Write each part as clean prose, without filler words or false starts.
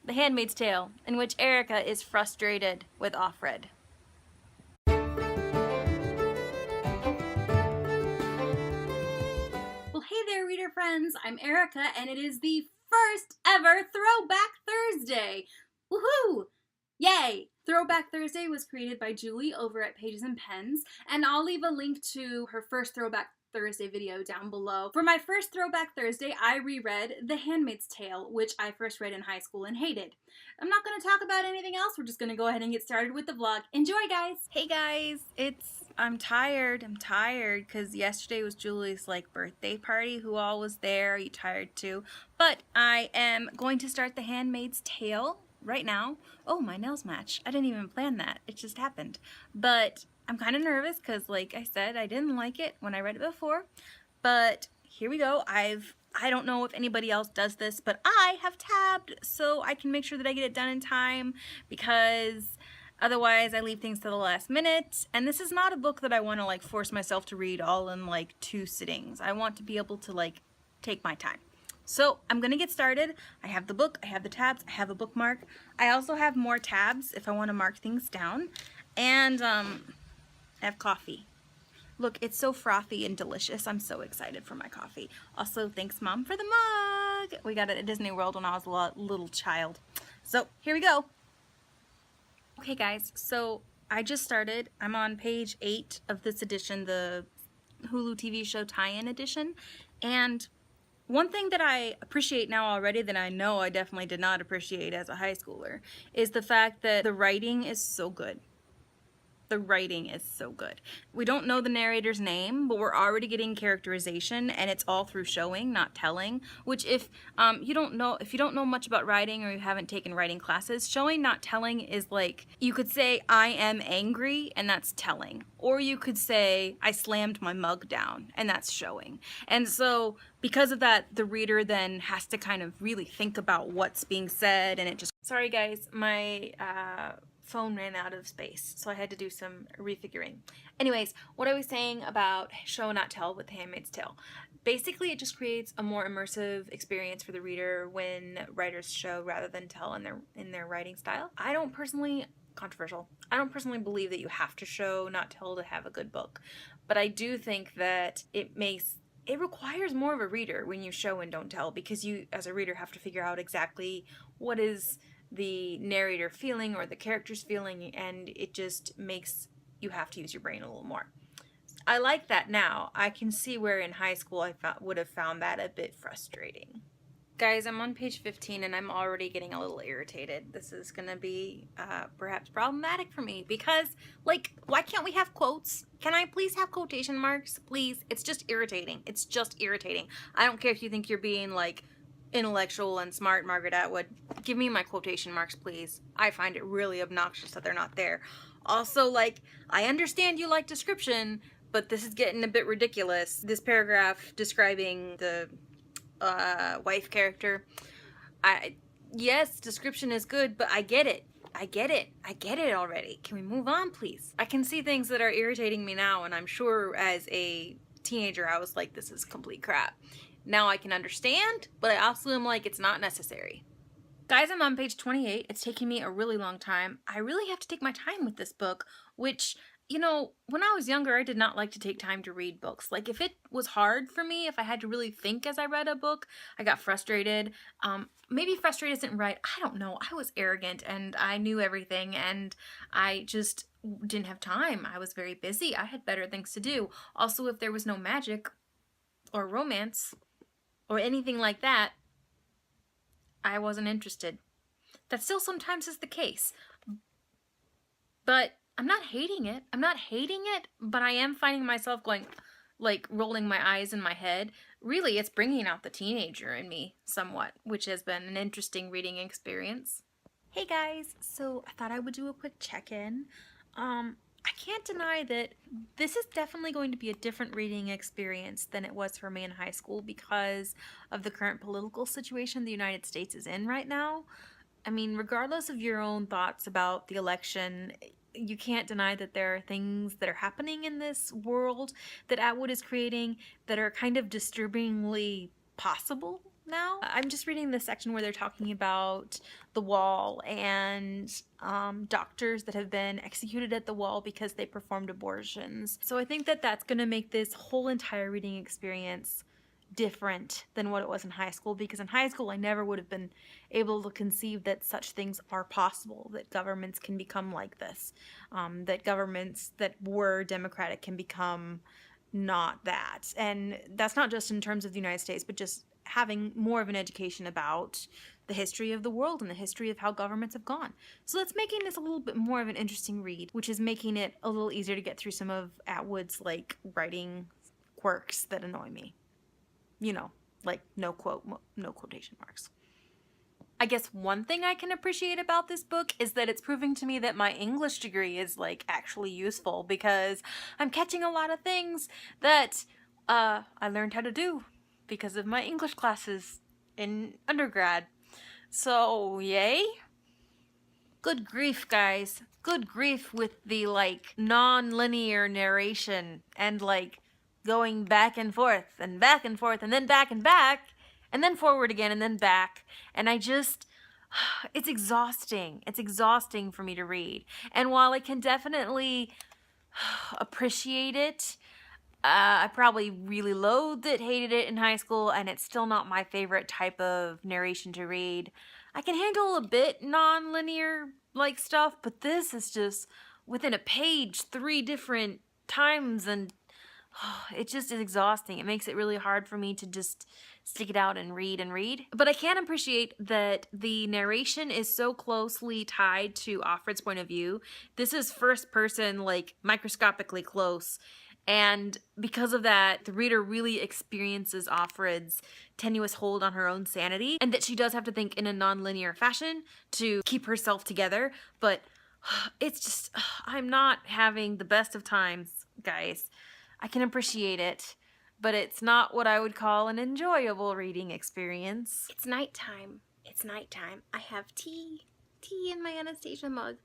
The Handmaid's Tale, in which Erica is frustrated with Offred. Well, hey there, reader friends. I'm Erica, and it is the first ever Throwback Thursday. Woohoo! Yay! Throwback Thursday was created by Julie over at Pages and Pens, and I'll leave a link to her first Throwback Thursday video down below. For my first Throwback Thursday, I reread The Handmaid's Tale, which I first read in high school and hated. I'm not going to talk about anything else. We're just going to go ahead and get started with the vlog. Enjoy, guys! Hey guys, I'm tired because yesterday was Julie's birthday party. Who all was there? Are you tired too? But I am going to start The Handmaid's Tale right now. Oh, my nails match. I didn't even plan that. It just happened. But I'm kind of nervous because, like I said, I didn't like it when I read it before. But here we go. I don't know if anybody else does this, but I have tabbed so I can make sure that I get it done in time, because otherwise I leave things to the last minute. And this is not a book that I want to force myself to read all in 2 sittings. I want to be able to take my time. So I'm gonna get started. I have the book, I have the tabs, I have a bookmark. I also have more tabs if I want to mark things down. And I have coffee. Look, it's so frothy and delicious. I'm so excited for my coffee. Also, thanks Mom for the mug. We got it at Disney World when I was a little child. So here we go. Okay guys, so I just started. I'm on page 8 of this edition, the Hulu TV show tie-in edition. And one thing that I appreciate now already that I know I definitely did not appreciate as a high schooler is the fact that the writing is so good. The writing is so good. We don't know the narrator's name, but we're already getting characterization, and it's all through showing, not telling. Which, if you don't know much about writing or you haven't taken writing classes, showing, not telling is you could say I am angry, and that's telling, or you could say I slammed my mug down, and that's showing. And so, because of that, the reader then has to kind of really think about what's being said, and it just. Sorry guys, my phone ran out of space, so I had to do some refiguring. Anyways, what I was saying about show not tell with The Handmaid's Tale. Basically, it just creates a more immersive experience for the reader when writers show rather than tell in their writing style. I don't personally believe that you have to show not tell to have a good book, but I do think that it requires more of a reader when you show and don't tell, because you as a reader have to figure out exactly what is the narrator feeling or the character's feeling, and it just makes you have to use your brain a little more. I like that now. I can see where in high school I would have found that a bit frustrating. Guys, I'm on page 15 and I'm already getting a little irritated. This is gonna be perhaps problematic for me because, why can't we have quotes? Can I please have quotation marks? Please. It's just irritating. It's just irritating. I don't care if you think you're being intellectual and smart, Margaret Atwood. Give me my quotation marks, please. I find it really obnoxious that they're not there. Also, I understand you like description, but this is getting a bit ridiculous. This paragraph describing the wife character. Yes, description is good, but I get it. I get it already. Can we move on, please? I can see things that are irritating me now, and I'm sure as a teenager I was like, this is complete crap. Now I can understand, but I also am it's not necessary. Guys, I'm on page 28. It's taking me a really long time. I really have to take my time with this book, which, when I was younger, I did not like to take time to read books. If it was hard for me, if I had to really think as I read a book, I got frustrated. Maybe frustrated isn't right. I don't know. I was arrogant and I knew everything and I just didn't have time. I was very busy. I had better things to do. Also, if there was no magic or romance or anything like that, I wasn't interested. That still sometimes is the case. But I'm not hating it. But I am finding myself going, rolling my eyes in my head. Really, it's bringing out the teenager in me somewhat, which has been an interesting reading experience. Hey guys, so I thought I would do a quick check-in. I can't deny that this is definitely going to be a different reading experience than it was for me in high school because of the current political situation the United States is in right now. I mean, regardless of your own thoughts about the election, you can't deny that there are things that are happening in this world that Atwood is creating that are kind of disturbingly possible now. I'm just reading the section where they're talking about the wall and doctors that have been executed at the wall because they performed abortions. So I think that that's going to make this whole entire reading experience different than what it was in high school, because in high school I never would have been able to conceive that such things are possible, that governments can become like this, that governments that were democratic can become not that. And that's not just in terms of the United States, but just having more of an education about the history of the world and the history of how governments have gone. So that's making this a little bit more of an interesting read, which is making it a little easier to get through some of Atwood's like writing quirks that annoy me. You know, like no quotation marks. I guess one thing I can appreciate about this book is that it's proving to me that my English degree is like actually useful, because I'm catching a lot of things that I learned how to do because of my English classes in undergrad. So, yay. Good grief, guys. Good grief with the like non-linear narration and like going back and forth and back and forth and then back and back and then forward again and then back. And I just, it's exhausting. It's exhausting for me to read. And while I can definitely appreciate it, I probably really loathed it, hated it in high school, and it's still not my favorite type of narration to read. I can handle a bit non-linear like stuff, but this is just within a page 3 different times, and it just is exhausting. It makes it really hard for me to just stick it out and read. But I can appreciate that the narration is so closely tied to Offred's point of view. This is first person, like microscopically close. And because of that, the reader really experiences Offred's tenuous hold on her own sanity, and that she does have to think in a non-linear fashion to keep herself together. But it's just, I'm not having the best of times, guys. I can appreciate it, but it's not what I would call an enjoyable reading experience. It's nighttime. It's nighttime. I have tea in my Anastasia mug,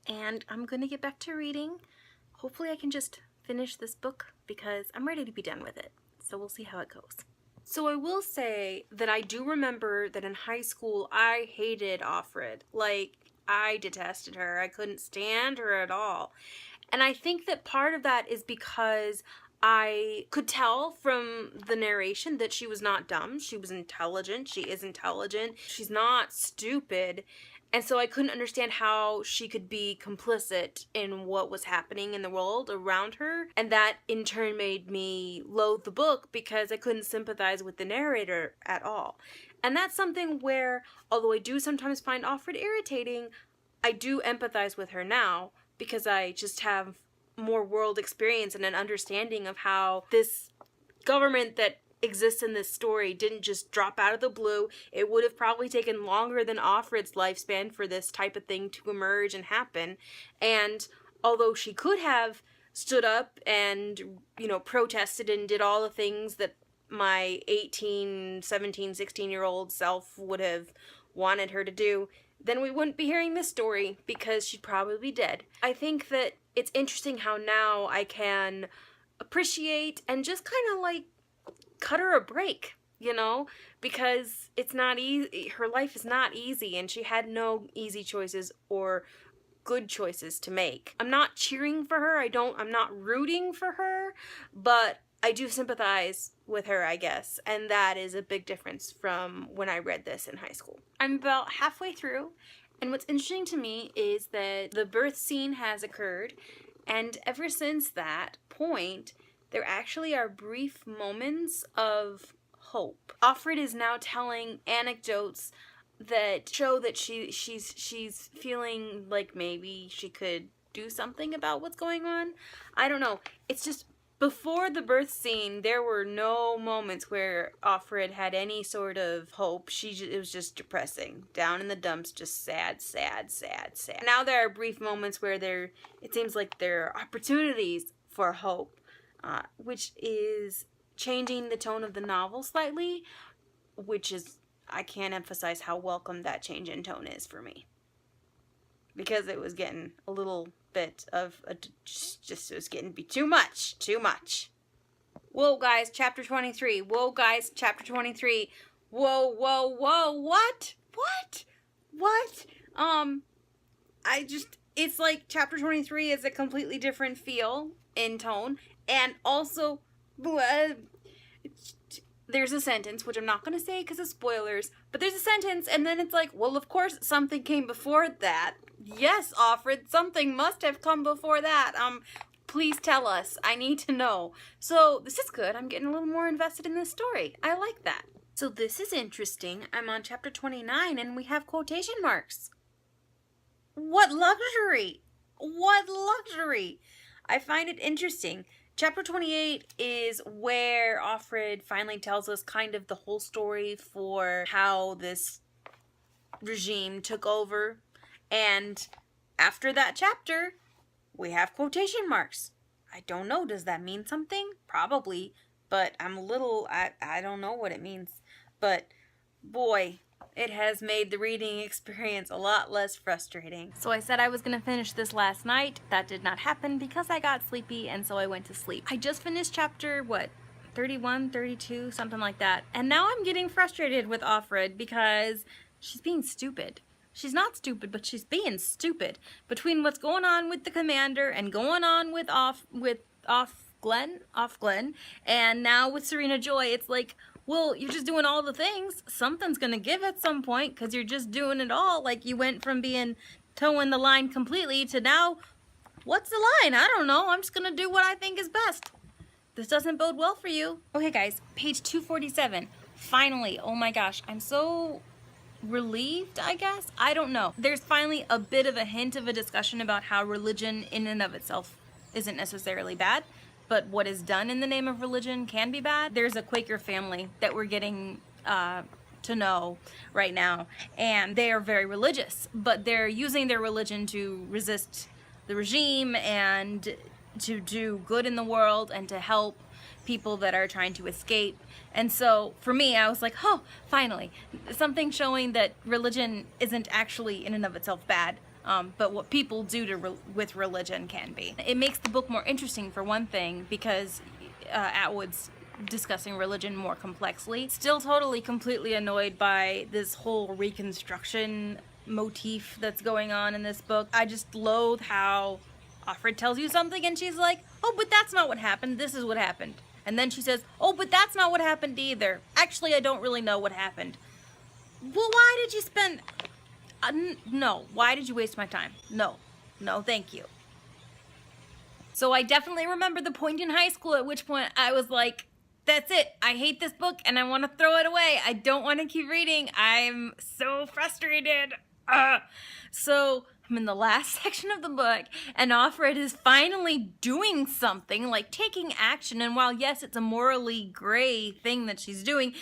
and I'm gonna get back to reading. Hopefully I can just finish this book because I'm ready to be done with it. So we'll see how it goes. So I will say that I do remember that in high school I hated Offred. Like, I detested her. I couldn't stand her at all. And I think that part of that is because I could tell from the narration that she was not dumb. She was intelligent. She is intelligent. She's not stupid. And so I couldn't understand how she could be complicit in what was happening in the world around her. And that in turn made me loathe the book because I couldn't sympathize with the narrator at all. And that's something where, although I do sometimes find Offred irritating, I do empathize with her now because I just have more world experience and an understanding of how this government that exists in this story didn't just drop out of the blue. It would have probably taken longer than Offred's lifespan for this type of thing to emerge and happen. And although she could have stood up and, protested and did all the things that my 18, 17, 16-year-old self would have wanted her to do, then we wouldn't be hearing this story because she'd probably be dead. I think that it's interesting how now I can appreciate and just kind of like cut her a break, because it's not easy. Her life is not easy, and she had no easy choices or good choices to make. I'm not cheering for her. I'm not rooting for her, but I do sympathize with her, I guess, and that is a big difference from when I read this in high school. I'm about halfway through, and what's interesting to me is that the birth scene has occurred, and ever since that point, there actually are brief moments of hope. Offred is now telling anecdotes that show that she's feeling like maybe she could do something about what's going on. I don't know. It's just before the birth scene, there were no moments where Offred had any sort of hope. It was just depressing. Down in the dumps, just sad, sad, sad, sad. Now there are brief moments where it seems like there are opportunities for hope. Which is changing the tone of the novel slightly, which is, I can't emphasize how welcome that change in tone is for me. Because it was getting a little bit of, it was getting to be too much. Whoa, guys, chapter 23. Whoa, whoa, whoa, what? What? It's like chapter 23 is a completely different feel in tone, and also, there's a sentence, which I'm not going to say because of spoilers, but there's a sentence, and then it's like, well, of course, something came before that. Yes, Offred, something must have come before that. Please tell us. I need to know. So, this is good. I'm getting a little more invested in this story. I like that. So, this is interesting. I'm on chapter 29, and we have quotation marks. What luxury! What luxury! I find it interesting. Chapter 28 is where Offred finally tells us kind of the whole story for how this regime took over. And after that chapter, we have quotation marks. I don't know. Does that mean something? Probably. But I don't know what it means. But boy, it has made the reading experience a lot less frustrating. So I said I was going to finish this last night. That did not happen because I got sleepy, and so I went to sleep. I just finished chapter, 31, 32, something like that. And now I'm getting frustrated with Offred because she's being stupid. She's not stupid, but she's being stupid. Between what's going on with the commander and going on with Glenn, and now with Serena Joy, it's like, well, you're just doing all the things. Something's gonna give at some point because you're just doing it all. Like, you went from being towing the line completely to now, what's the line? I don't know. I'm just gonna do what I think is best. This doesn't bode well for you. Okay, guys, page 247. Finally, oh my gosh, I'm so relieved, I guess? I don't know. There's finally a bit of a hint of a discussion about how religion in and of itself isn't necessarily bad, but what is done in the name of religion can be bad. There's a Quaker family that we're getting to know right now, and they are very religious, but they're using their religion to resist the regime and to do good in the world and to help people that are trying to escape. And so for me, I was like, oh, finally, something showing that religion isn't actually in and of itself bad. But what people do with religion can be. It makes the book more interesting, for one thing, because Atwood's discussing religion more complexly. Still totally, completely annoyed by this whole Reconstruction motif that's going on in this book. I just loathe how Offred tells you something and she's like, oh, but that's not what happened. This is what happened. And then she says, oh, but that's not what happened either. Actually, I don't really know what happened. Well, why did you spend... no. Why did you waste my time? No, thank you. So I definitely remember the point in high school at which point I was like, that's it. I hate this book and I want to throw it away. I don't want to keep reading. I'm so frustrated. So I'm in the last section of the book, and Offred is finally doing something, like taking action. And while, yes, it's a morally gray thing that she's doing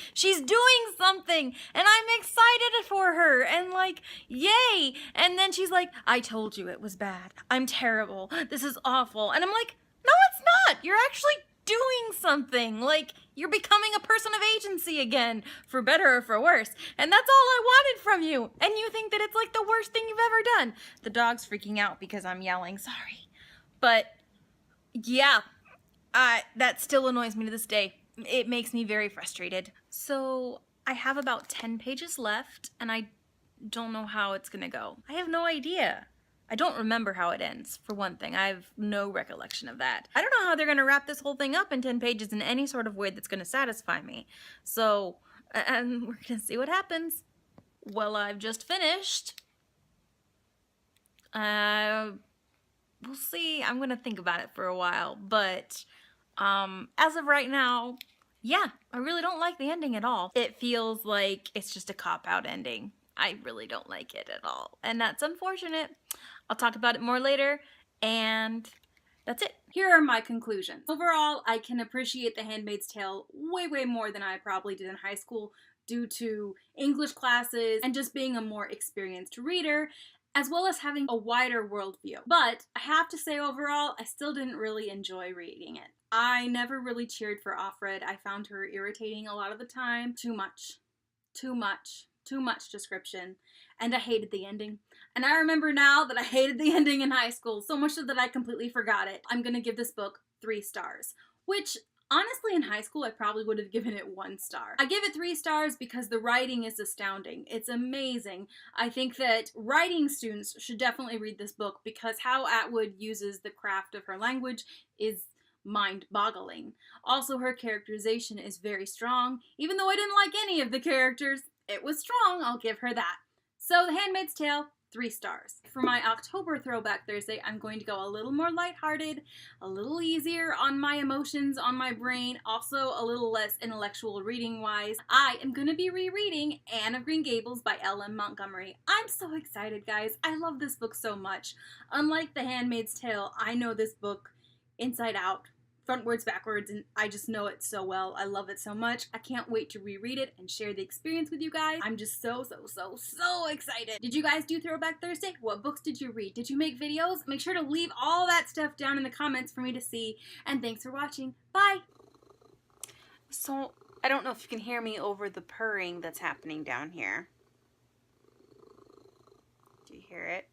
something, and I'm excited for her, and like, yay. And then she's like, I told you it was bad. I'm terrible. This is awful. And I'm like, no, it's not. You're actually doing something. Like, you're becoming a person of agency again, for better or for worse. And that's all I wanted from you. And you think that it's like the worst thing you've ever done. The dog's freaking out because I'm yelling, sorry. But yeah, that still annoys me to this day. It makes me very frustrated. So I have about 10 pages left, and I don't know how it's gonna go. I have no idea. I don't remember how it ends, for one thing. I have no recollection of that. I don't know how they're going to wrap this whole thing up in 10 pages in any sort of way that's going to satisfy me. So, and we're going to see what happens. Well, I've just finished. We'll see. I'm going to think about it for a while. But as of right now, yeah, I really don't like the ending at all. It feels like it's just a cop-out ending. I really don't like it at all. And that's unfortunate. I'll talk about it more later, and that's it. Here are my conclusions. Overall, I can appreciate The Handmaid's Tale way, way more than I probably did in high school due to English classes and just being a more experienced reader, as well as having a wider worldview. But I have to say overall, I still didn't really enjoy reading it. I never really cheered for Offred. I found her irritating a lot of the time. Too much description, and I hated the ending. And I remember now that I hated the ending in high school, so much so that I completely forgot it. I'm gonna give this book 3 stars, which Honestly, in high school, I probably would have given it 1 star. I give it 3 stars because the writing is astounding. It's amazing. I think that writing students should definitely read this book because how Atwood uses the craft of her language is mind-boggling. Also, her characterization is very strong. Even though I didn't like any of the characters, it was strong, I'll give her that. So, The Handmaid's Tale, 3 stars. For my October Throwback Thursday, I'm going to go a little more lighthearted, a little easier on my emotions, on my brain, also a little less intellectual reading-wise. I am going to be rereading Anne of Green Gables by L.M. Montgomery. I'm so excited, guys. I love this book so much. Unlike The Handmaid's Tale, I know this book inside out, frontwards, backwards, and I just know it so well. I love it so much. I can't wait to reread it and share the experience with you guys. I'm just so excited. Did you guys do Throwback Thursday? What books did you read? Did you make videos? Make sure to leave all that stuff down in the comments for me to see. And thanks for watching. Bye! So, I don't know if you can hear me over the purring that's happening down here. Do you hear it?